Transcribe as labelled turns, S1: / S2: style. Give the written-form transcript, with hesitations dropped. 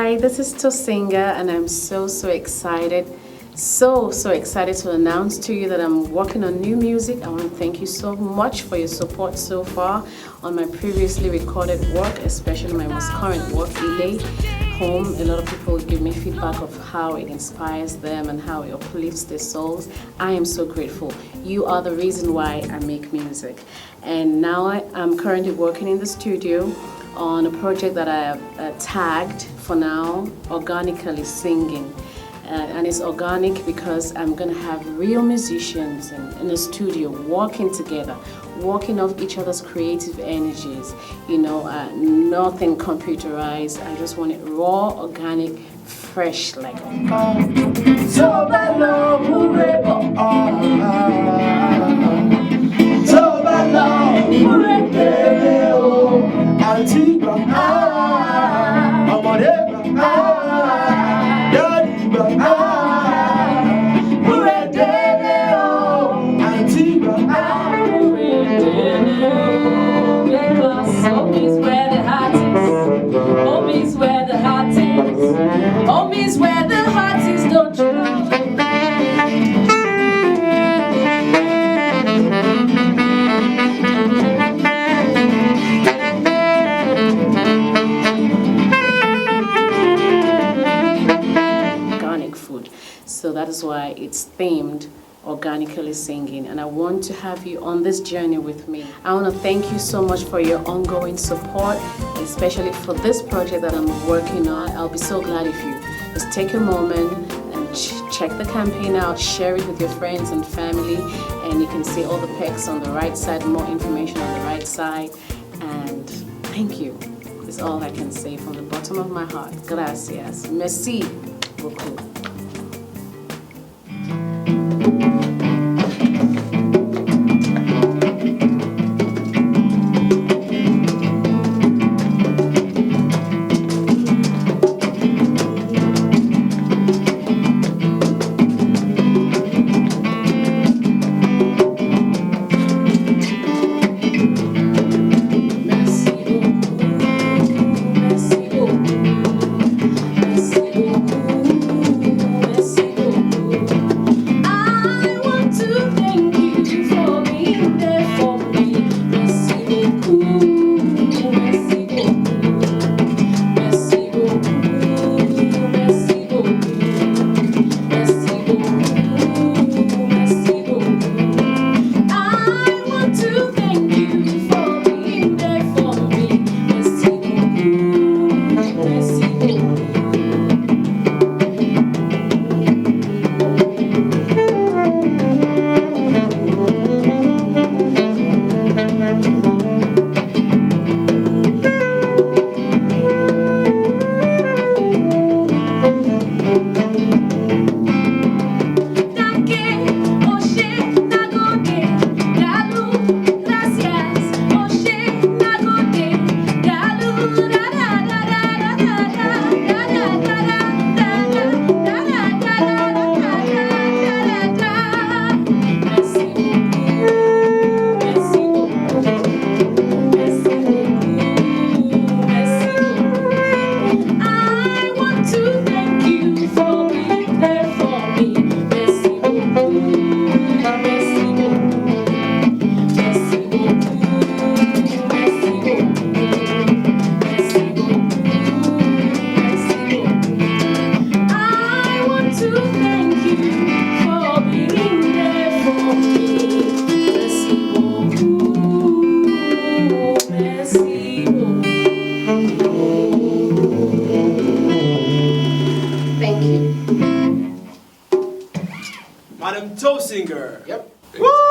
S1: Hi, this is Tosinger, and I'm so excited. So excited to announce to you that I'm working on new music. I want to thank you so much for your support so far on my previously recorded work, especially my most current work, Ide Home. A lot of people give me feedback of how it inspires them and how it uplifts their souls. I am so grateful. You are the reason why I make music. And now I'm currently working in the studio on a project that I have tagged for now, Organically Singing. And it's organic because I'm going to have real musicians in the studio working together, working off each other's creative energies, nothing computerized. I just want it raw, organic, fresh like home is where the heart is, don't you know? Organic food. So that is why it's themed Organically Singing, and I want to have you on this journey with me. I want to thank you so much for your ongoing support, especially for this project that I'm working on. I'll be so glad if you just take a moment and check the campaign out, share it with your friends and family, and you can see all the pics on the right side, more information on the right side. And thank you is all I can say from the bottom of my heart. Gracias. Merci beaucoup.
S2: Madam Tosinger.
S3: Yep.
S2: Woo!